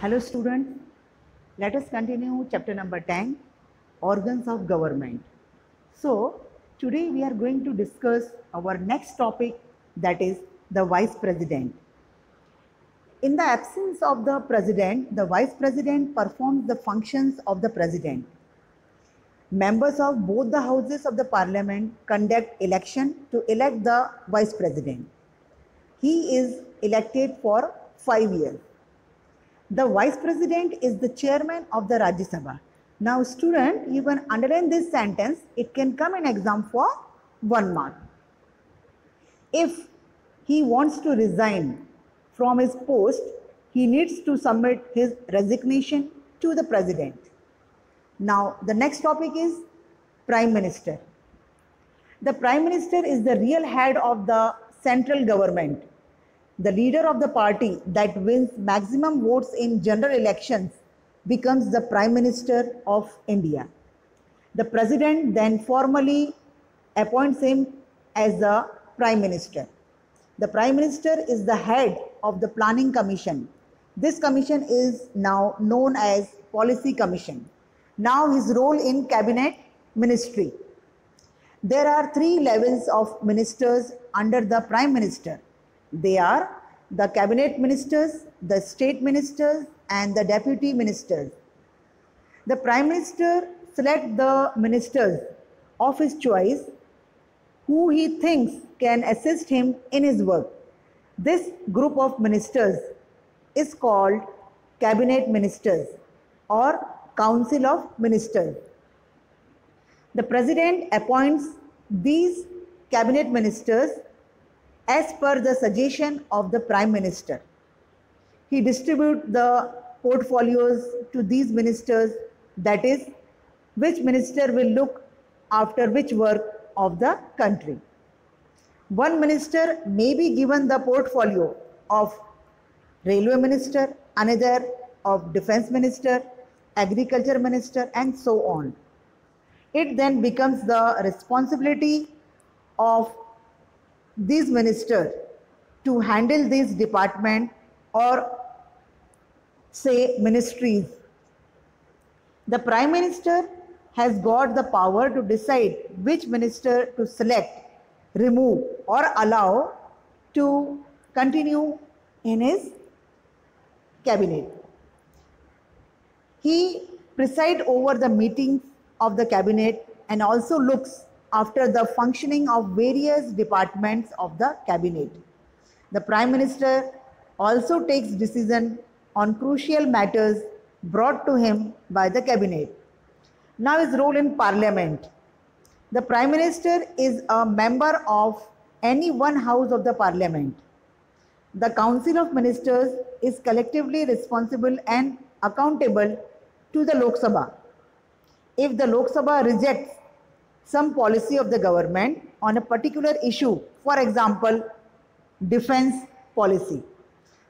Hello students, let us continue chapter number 10, Organs of Government. So today we are going to discuss our next topic, that is the Vice President. In the absence of the President, the Vice President performs the functions of the President. Members of both the houses of the Parliament conduct election to elect the Vice President. He is elected for 5 years. The Vice President is the chairman of the Rajya Sabha. Now student, you can underline this sentence. It can come in exam for 1 mark. If he wants to resign from his post, he needs to submit his resignation to the President. Now the next topic is Prime Minister. The Prime Minister is the real head of the central government. The leader of the party that wins maximum votes in general elections becomes the Prime Minister of India. The President then formally appoints him as the Prime Minister. The Prime Minister is the head of the Planning Commission. This commission is now known as Policy Commission. Now his role in Cabinet Ministry. There are 3 levels of ministers under the Prime Minister. They are the Cabinet Ministers, the State Ministers, and the Deputy Ministers. The Prime Minister selects the ministers of his choice who he thinks can assist him in his work. This group of ministers is called Cabinet Ministers or Council of Ministers. The President appoints these Cabinet Ministers as per the suggestion of the Prime Minister. He distributes the portfolios to these ministers, that is, which minister will look after which work of the country. One minister may be given the portfolio of Railway Minister, another of Defence Minister, Agriculture Minister, and so on. It then becomes the responsibility of these ministers to handle this department or say ministries. The Prime Minister has got the power to decide which minister to select, remove, or allow to continue in his cabinet. He presides over the meetings of the cabinet and also looks after the functioning of various departments of the cabinet. The Prime Minister also takes decision on crucial matters brought to him by the cabinet. Now his role in Parliament. The Prime Minister is a member of any one house of the Parliament. The Council of Ministers is collectively responsible and accountable to the Lok Sabha. If the Lok Sabha rejects some policy of the government on a particular issue, for example, defense policy,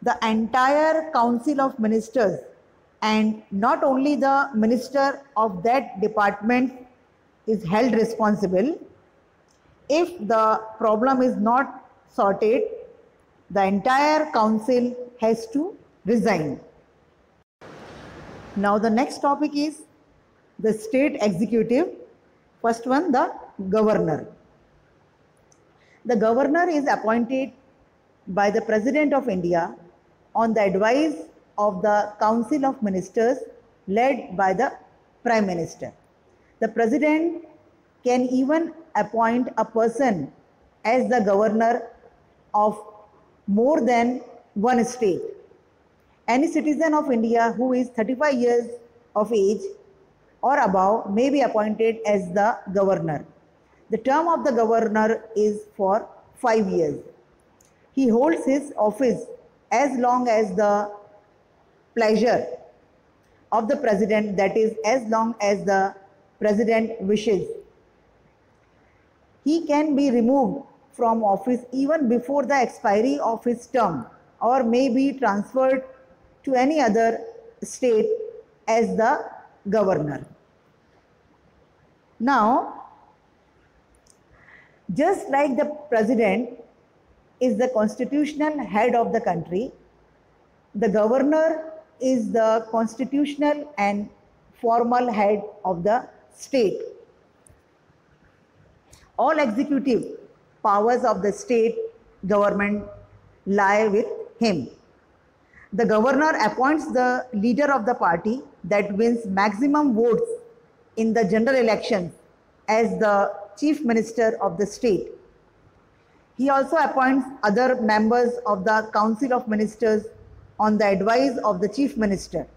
the entire Council of Ministers and not only the minister of that department is held responsible. If the problem is not sorted, the entire council has to resign. Now the next topic is the state executive. First one, the governor. The governor is appointed by the President of India on the advice of the Council of Ministers led by the Prime Minister. The President can even appoint a person as the governor of more than one state. Any citizen of India who is 35 years of age or above may be appointed as the governor. The term of the governor is for 5 years. He holds his office as long as the pleasure of the President, that is, as long as the President wishes. He can be removed from office even before the expiry of his term or may be transferred to any other state as the governor. Now, just like the President is the constitutional head of the country, the governor is the constitutional and formal head of the state. All executive powers of the state government lie with him. The governor appoints the leader of the party that wins maximum votes in the general elections as the chief minister of the state. He also appoints other members of the Council of Ministers on the advice of the chief minister.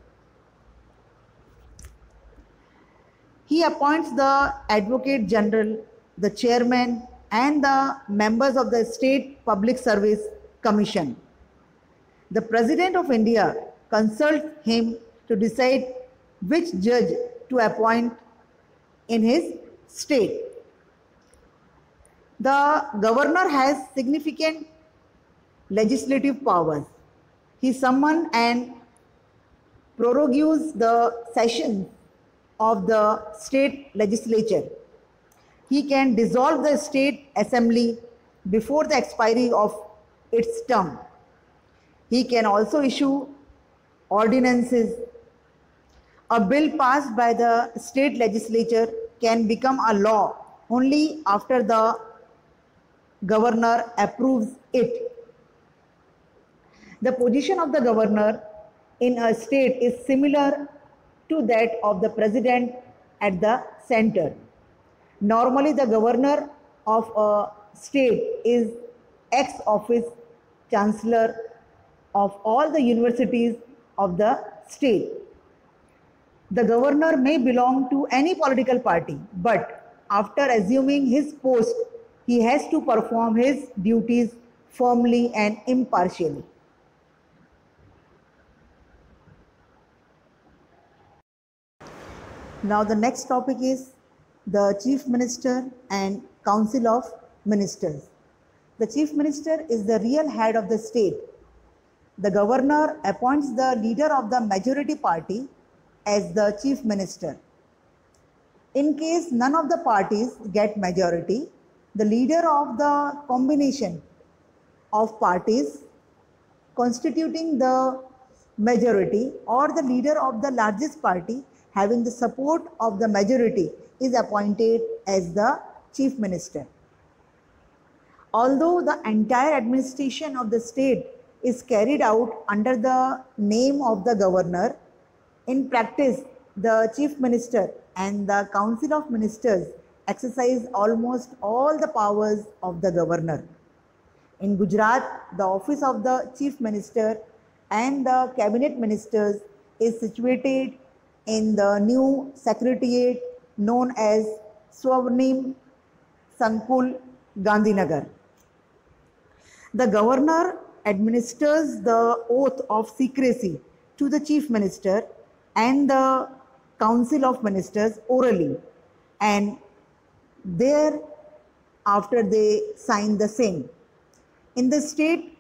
He appoints the Advocate General, the chairman, and the members of the State Public Service Commission. The President of India consults him to decide which judge to appoint in his state. The governor has significant legislative powers. He summons and prorogues the sessions of the state legislature. He can dissolve the state assembly before the expiry of its term. He can also issue ordinances. A bill passed by the state legislature can become a law only after the governor approves it. The position of the governor in a state is similar to that of the president at the center. Normally, the governor of a state is ex office chancellor of all the universities of the state. The governor may belong to any political party, but after assuming his post, he has to perform his duties firmly and impartially. Now the next topic is the Chief Minister and Council of Ministers. The Chief Minister is the real head of the state. The governor appoints the leader of the majority party as the Chief Minister. In case none of the parties get majority, the leader of the combination of parties constituting the majority or the leader of the largest party having the support of the majority is appointed as the Chief Minister. Although the entire administration of the state is carried out under the name of the governor, in practice the Chief Minister and the Council of Ministers exercise almost all the powers of the governor. In Gujarat, the office of the Chief Minister and the Cabinet Ministers is situated in the new secretariat known as Swarnim Sankul, Gandhinagar. The governor administers the oath of secrecy to the Chief Minister and the Council of Ministers orally, and thereafter they sign the same. In the state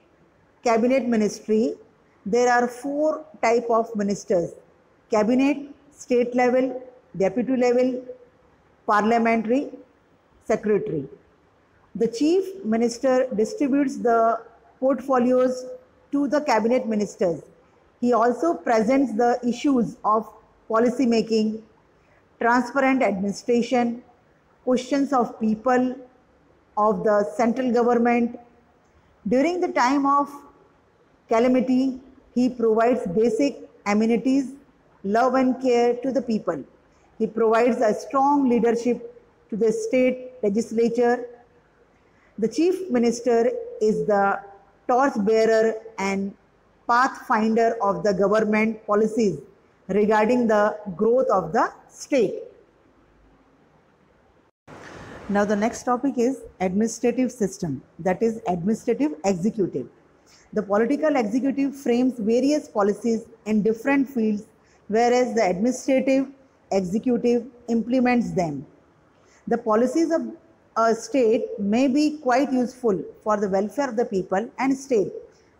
cabinet ministry, there are 4 types of ministers: cabinet, state level, deputy level, parliamentary, secretary. The chief minister distributes the portfolios to the cabinet ministers. He also presents the issues of policy making, transparent administration, questions of people, of the central government. During the time of calamity, he provides basic amenities, love and care to the people. He provides a strong leadership to the state legislature. The chief minister is the torchbearer and pathfinder of the government policies regarding the growth of the state. Now the next topic is administrative system, that is administrative executive. The political executive frames various policies in different fields, whereas the administrative executive implements them. The policies of a state may be quite useful for the welfare of the people and state,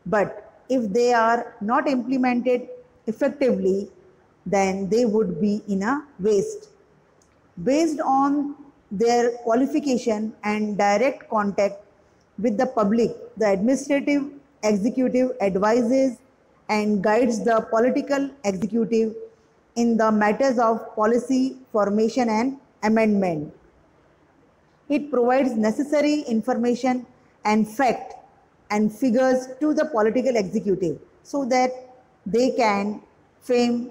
but if they are not implemented effectively, then they would be in a waste. Based on their qualification and direct contact with the public, the administrative executive advises and guides the political executive in the matters of policy formation and amendment. It provides necessary information and fact and figures to the political executive so that they can frame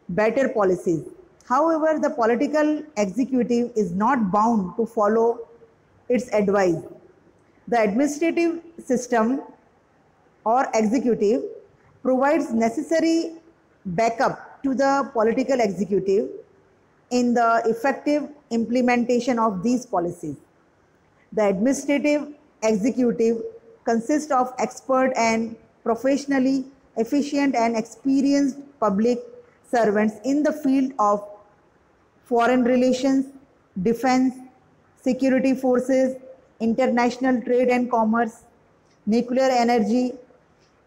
better policies. However, the political executive is not bound to follow its advice. The administrative system or executive provides necessary backup to the political executive in the effective implementation of these policies. The administrative executive consists of expert and professionally efficient and experienced public servants in the field of foreign relations, defense, security forces, international trade and commerce, nuclear energy,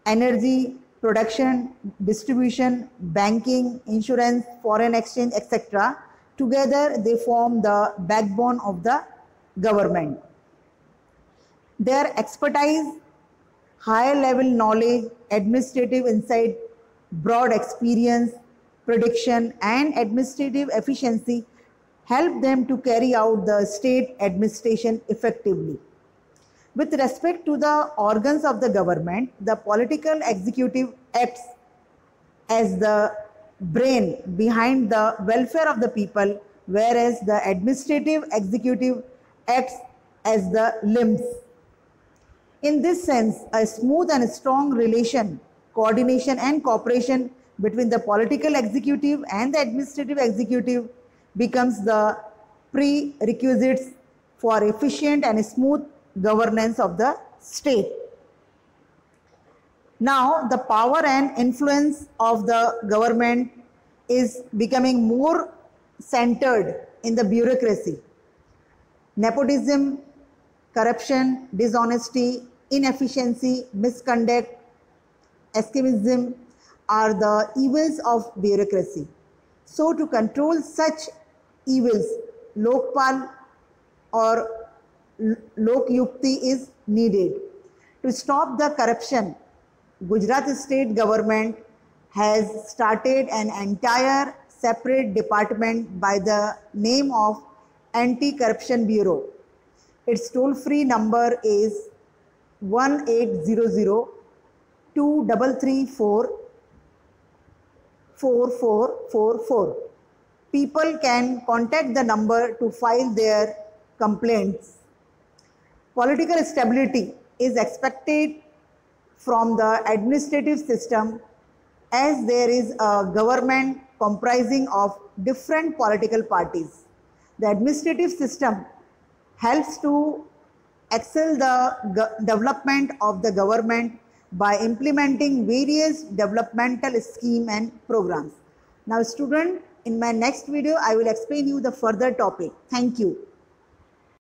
energy production, distribution, banking, insurance, foreign exchange, etc. Together they form the backbone of the government. Their expertise, higher level knowledge, administrative insight, broad experience, prediction and administrative efficiency help them to carry out the state administration effectively. With respect to the organs of the government, the political executive acts as the brain behind the welfare of the people, whereas the administrative executive acts as the limbs. In this sense, a smooth and strong relation, coordination and cooperation between the political executive and the administrative executive becomes the prerequisites for efficient and smooth governance of the state. Now, the power and influence of the government is becoming more centered in the bureaucracy. Nepotism, corruption, dishonesty, inefficiency, misconduct, escapism are the evils of bureaucracy. So, to control such evils, Lokpal or Lokyukti is needed. To stop the corruption, Gujarat state government has started an entire separate department by the name of Anti-Corruption Bureau. Its toll-free number is 1800-2334-4444. People can contact the number to file their complaints. Political stability is expected from the administrative system as there is a government comprising of different political parties. The administrative system helps to excel the development of the government by implementing various developmental schemes and programs. Now student, in my next video, I will explain you the further topic. Thank you.